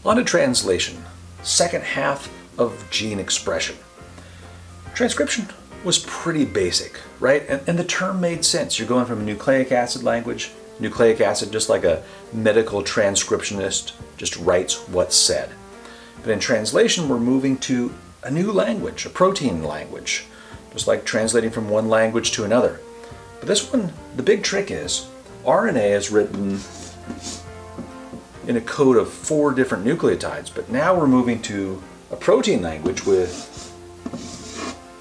On to translation, second half of gene expression. Transcription was pretty basic, right? And the term made sense. You're going from a nucleic acid language, nucleic acid just like a medical transcriptionist just writes what's said. But in translation, we're moving to a new language, a protein language, just like translating from one language to another. But this one, the big trick is, RNA is written in a code of 4 different nucleotides, but now we're moving to a protein language with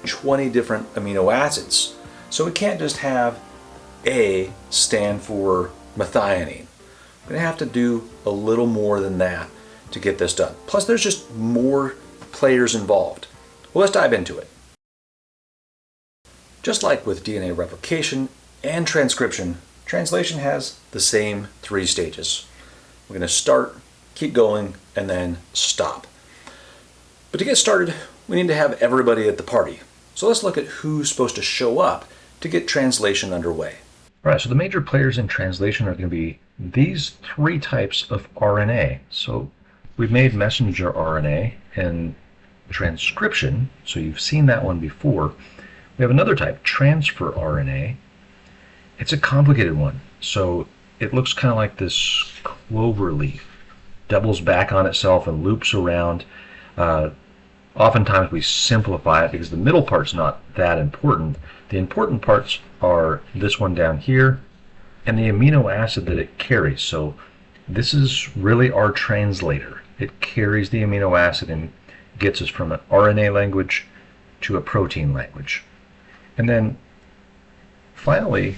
20 different amino acids. So we can't just have A stand for methionine. We're going to have to do a little more than that to get this done. Plus there's just more players involved. Well, let's dive into it. Just like with DNA replication and transcription, translation has the same 3 stages. We're going to start, keep going, and then stop. But to get started, we need to have everybody at the party. So let's look at who's supposed to show up to get translation underway. All right, so the major players in translation are going to be these 3 types of RNA. So we've made messenger RNA and transcription, so you've seen that one before. We have another type, transfer RNA. It's a complicated one. So it looks kind of like this clover leaf, doubles back on itself and loops around. Oftentimes we simplify it because the middle part's not that important. The important parts are this one down here and the amino acid that it carries. So this is really our translator. It carries the amino acid and gets us from an RNA language to a protein language. And then finally,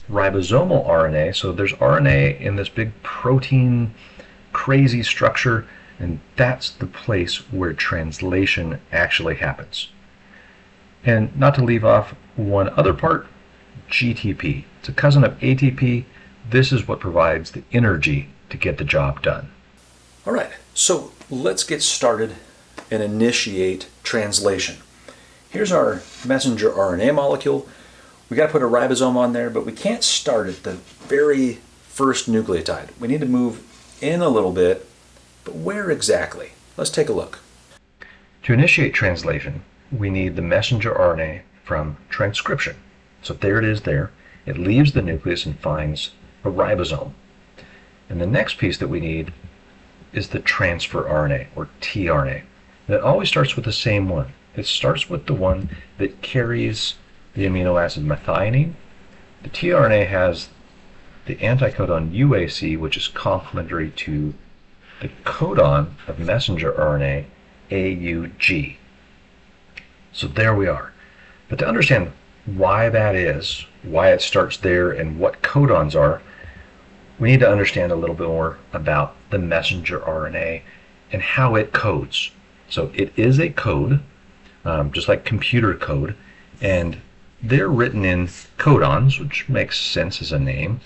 ribosomal RNA. So there's RNA in this big protein crazy structure, and that's the place where translation actually happens. And not to leave off one other part, GTP. It's a cousin of ATP. This is what provides the energy to get the job done. All right, so let's get started and initiate translation. Here's our messenger RNA molecule. We got to put a ribosome on there, but we can't start at the very first nucleotide. We need to move in a little bit, but where exactly? Let's take a look. To initiate translation, we need the messenger RNA from transcription. So there it is there. It leaves the nucleus and finds a ribosome. And the next piece that we need is the transfer RNA, or tRNA. And it always starts with the same one. It starts with the one that carries the amino acid methionine. The tRNA has the anticodon UAC, which is complementary to the codon of messenger RNA, AUG. So there we are. But to understand why that is, why it starts there, and what codons are, we need to understand a little bit more about the messenger RNA and how it codes. So it is a code, just like computer code, and they're written in codons, which makes sense as a name,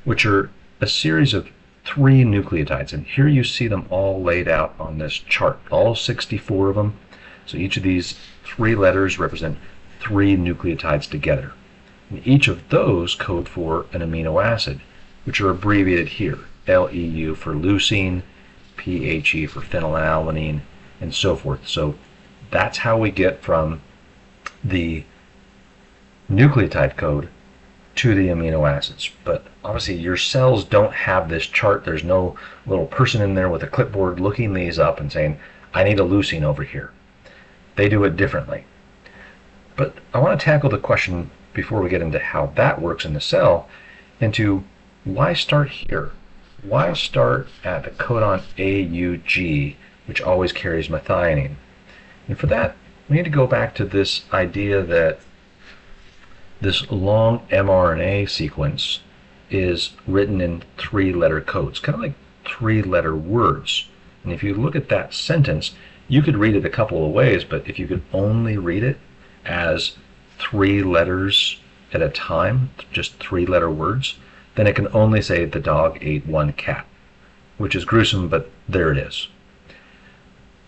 which are a series of 3 nucleotides. And here you see them all laid out on this chart, all 64 of them. So each of these 3 letters represent 3 nucleotides together. And each of those code for an amino acid, which are abbreviated here. LEU for leucine, PHE for phenylalanine, and so forth. So that's how we get from the nucleotide code to the amino acids. But obviously your cells don't have this chart. There's no little person in there with a clipboard looking these up and saying, I need a leucine over here. They do it differently. But I want to tackle the question before we get into how that works in the cell, into why start here? Why start at the codon AUG, which always carries methionine? And for that, we need to go back to this idea that this long mRNA sequence is written in 3-letter codes, kind of like 3-letter words. And if you look at that sentence, you could read it a couple of ways, but if you could only read it as 3 letters at a time, just 3-letter words, then it can only say the dog ate 1 cat, which is gruesome, but there it is.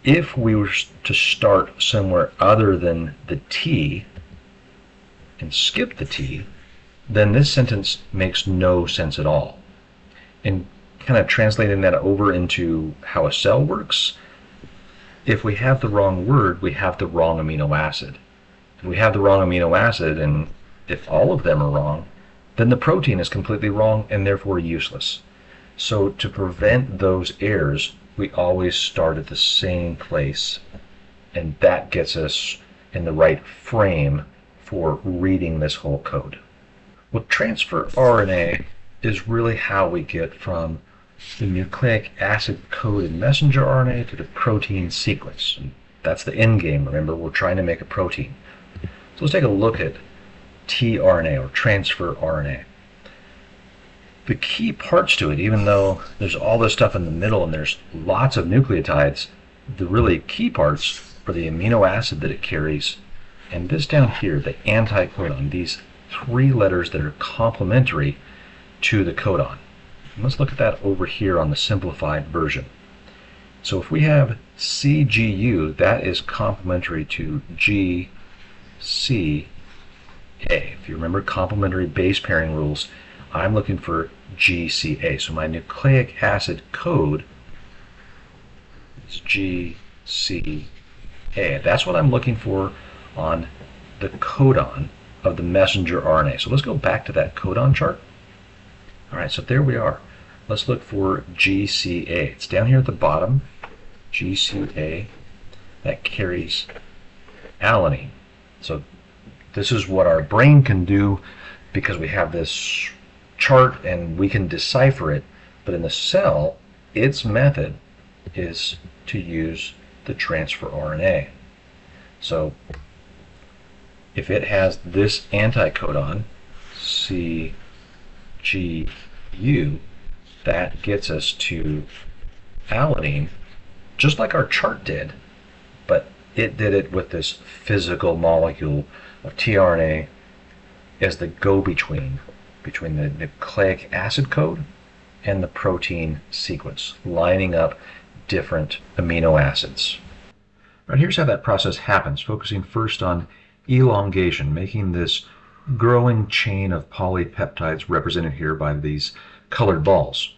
If we were to start somewhere other than the T and skip the T, then this sentence makes no sense at all. And kind of translating that over into how a cell works, if we have the wrong word, we have the wrong amino acid. If we have the wrong amino acid, and if all of them are wrong, then the protein is completely wrong and therefore useless. So to prevent those errors, we always start at the same place, and that gets us in the right frame for reading this whole code. Well, transfer RNA is really how we get from the nucleic acid coded messenger RNA to the protein sequence. And that's the end game. Remember, we're trying to make a protein. So let's take a look at tRNA, or transfer RNA. The key parts to it, even though there's all this stuff in the middle and there's lots of nucleotides, the really key parts are the amino acid that it carries, and this down here, the anticodon, these 3 letters that are complementary to the codon. And let's look at that over here on the simplified version. So if we have CGU, that is complementary to GCA. If you remember complementary base pairing rules, I'm looking for GCA. So my nucleic acid code is GCA. That's what I'm looking for on the codon of the messenger RNA. So let's go back to that codon chart. All right, so there we are. Let's look for GCA. It's down here at the bottom, GCA, that carries alanine. So this is what our brain can do because we have this chart and we can decipher it, but in the cell, its method is to use the transfer RNA. So if it has this anticodon, CGU, that gets us to alanine, just like our chart did, but it did it with this physical molecule of tRNA as the go-between between the nucleic acid code and the protein sequence, lining up different amino acids. All right, here's how that process happens, focusing first on elongation, making this growing chain of polypeptides represented here by these colored balls.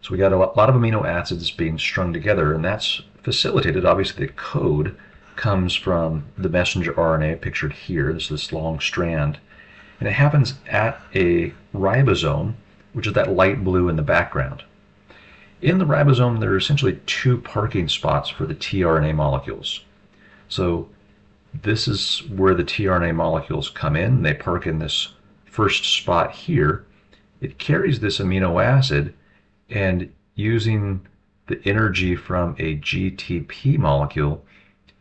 So we got a lot of amino acids being strung together, and that's facilitated. Obviously, the code comes from the messenger RNA pictured here. This is this long strand, and it happens at a ribosome, which is that light blue in the background. In the ribosome, there are essentially 2 parking spots for the tRNA molecules. So this is where the tRNA molecules come in. They park in this first spot here. It carries this amino acid, and using the energy from a GTP molecule,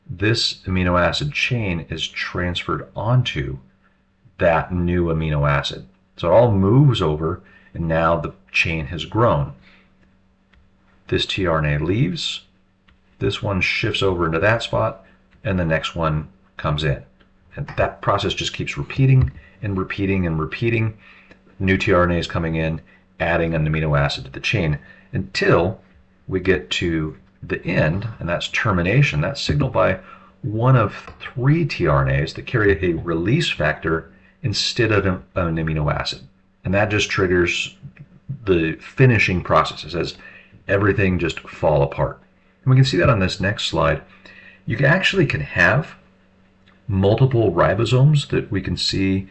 this amino acid chain is transferred onto that new amino acid. So it all moves over, and now the chain has grown. This tRNA leaves, this one shifts over into that spot, and the next one comes in. And that process just keeps repeating and repeating and repeating. New tRNA is coming in, adding an amino acid to the chain until we get to the end, and that's termination. That's signaled by one of 3 tRNAs that carry a release factor instead of an amino acid. And that just triggers the finishing process. It says everything just fall apart. And we can see that on this next slide. You actually can have multiple ribosomes that we can see.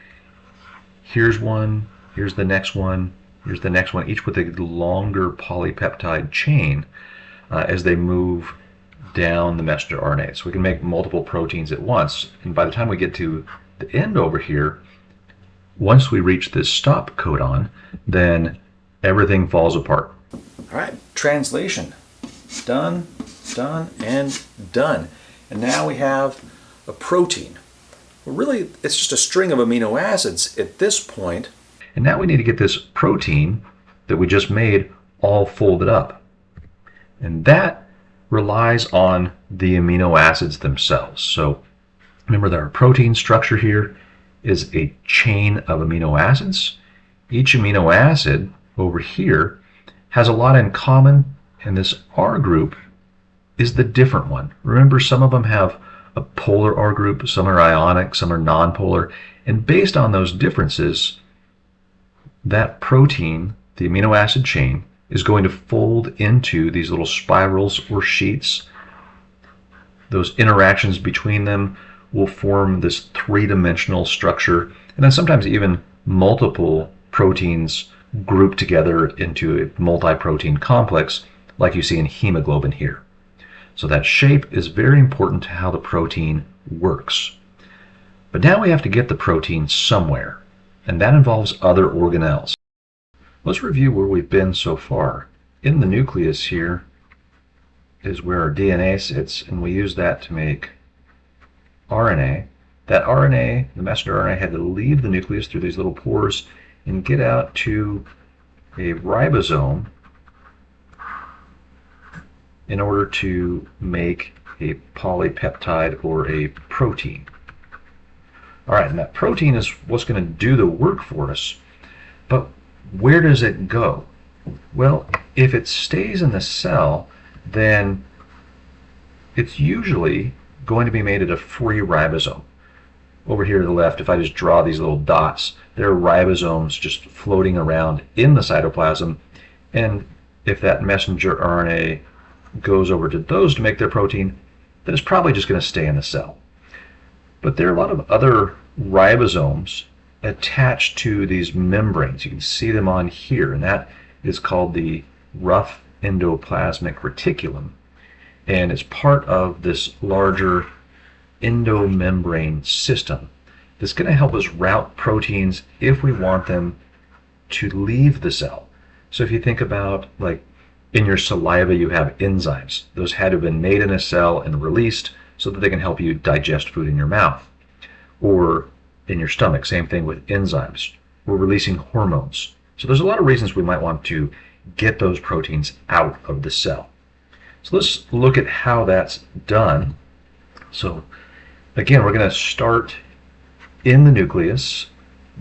Here's one, here's the next one, here's the next one, each with a longer polypeptide chain as they move down the messenger RNA. So we can make multiple proteins at once. And by the time we get to the end over here, once we reach this stop codon, then everything falls apart. All right, translation. Done, done, and done. And now we have a protein. Well, really, it's just a string of amino acids at this point. And now we need to get this protein that we just made all folded up. And that relies on the amino acids themselves. So remember that our protein structure here is a chain of amino acids. Each amino acid over here has a lot in common, and this R group is the different one. Remember, some of them have a polar R group, some are ionic, some are nonpolar, and based on those differences, that protein, the amino acid chain, is going to fold into these little spirals or sheets. Those interactions between them will form this three-dimensional structure, and then sometimes even multiple proteins grouped together into a multi-protein complex like you see in hemoglobin here. So that shape is very important to how the protein works. But now we have to get the protein somewhere, and that involves other organelles. Let's review where we've been so far. In the nucleus here is where our DNA sits, and we use that to make RNA. That RNA, the messenger RNA, had to leave the nucleus through these little pores and get out to a ribosome in order to make a polypeptide or a protein. All right, and that protein is what's going to do the work for us, but where does it go? Well, if it stays in the cell, then it's usually going to be made at a free ribosome. Over here to the left, if I just draw these little dots, there are ribosomes just floating around in the cytoplasm, and if that messenger RNA goes over to those to make their protein, then it's probably just going to stay in the cell. But there are a lot of other ribosomes attached to these membranes. You can see them on here, and that is called the rough endoplasmic reticulum, and it's part of this larger endomembrane system that's going to help us route proteins if we want them to leave the cell. So if you think about, like, in your saliva you have enzymes. Those had to have been made in a cell and released so that they can help you digest food in your mouth. Or in your stomach, same thing with enzymes. We're releasing hormones. So there's a lot of reasons we might want to get those proteins out of the cell. So let's look at how that's done. So again, we're going to start in the nucleus.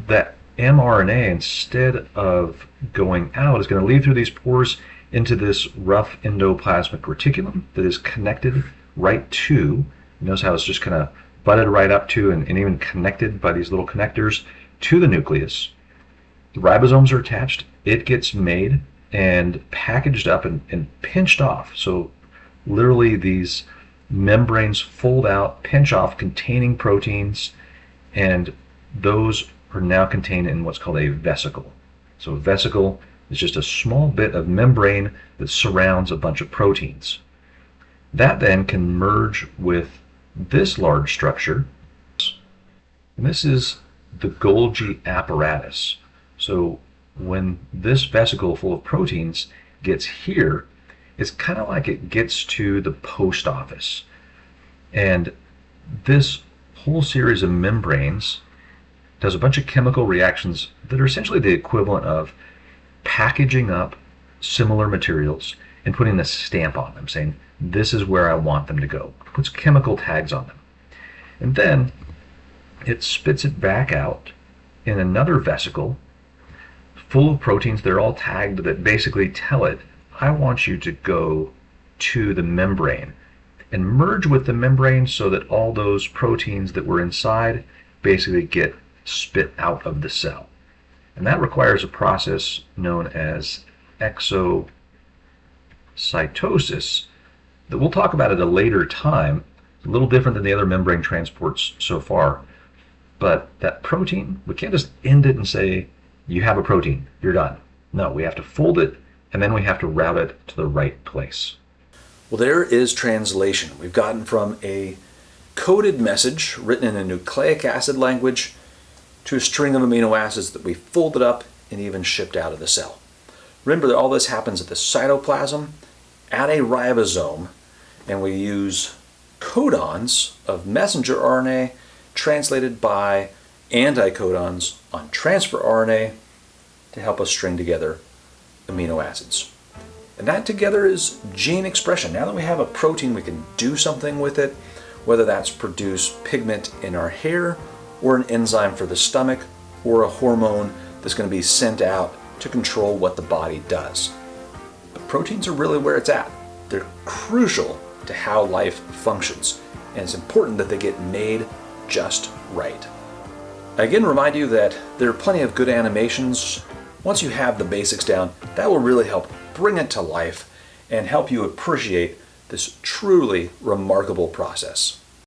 That mRNA, instead of going out, is going to leave through these pores into this rough endoplasmic reticulum that is connected right to, notice how it's just kind of butted right up to and even connected by these little connectors to the nucleus. The ribosomes are attached. It gets made and packaged up and pinched off. So literally these membranes fold out, pinch off, containing proteins, and those are now contained in what's called a vesicle. So a vesicle is just a small bit of membrane that surrounds a bunch of proteins. That then can merge with this large structure, and this is the Golgi apparatus. So when this vesicle full of proteins gets here, it's kind of like it gets to the post office. And this whole series of membranes does a bunch of chemical reactions that are essentially the equivalent of packaging up similar materials and putting a stamp on them, saying, this is where I want them to go. It puts chemical tags on them. And then it spits it back out in another vesicle full of proteins. They're all tagged that basically tell it, I want you to go to the membrane and merge with the membrane so that all those proteins that were inside basically get spit out of the cell. And that requires a process known as exocytosis that we'll talk about at a later time. It's a little different than the other membrane transports so far. But that protein, we can't just end it and say, you have a protein, you're done. No, we have to fold it, and then we have to route it to the right place. Well, there is translation. We've gotten from a coded message written in a nucleic acid language to a string of amino acids that we folded up and even shipped out of the cell. Remember that all this happens at the cytoplasm, at a ribosome, and we use codons of messenger RNA translated by anticodons on transfer RNA to help us string together amino acids. And that together is gene expression. Now that we have a protein, we can do something with it, whether that's produce pigment in our hair, or an enzyme for the stomach, or a hormone that's going to be sent out to control what the body does. But proteins are really where it's at. They're crucial to how life functions, and it's important that they get made just right. I again remind you that there are plenty of good animations. Once you have the basics down, that will really help bring it to life and help you appreciate this truly remarkable process.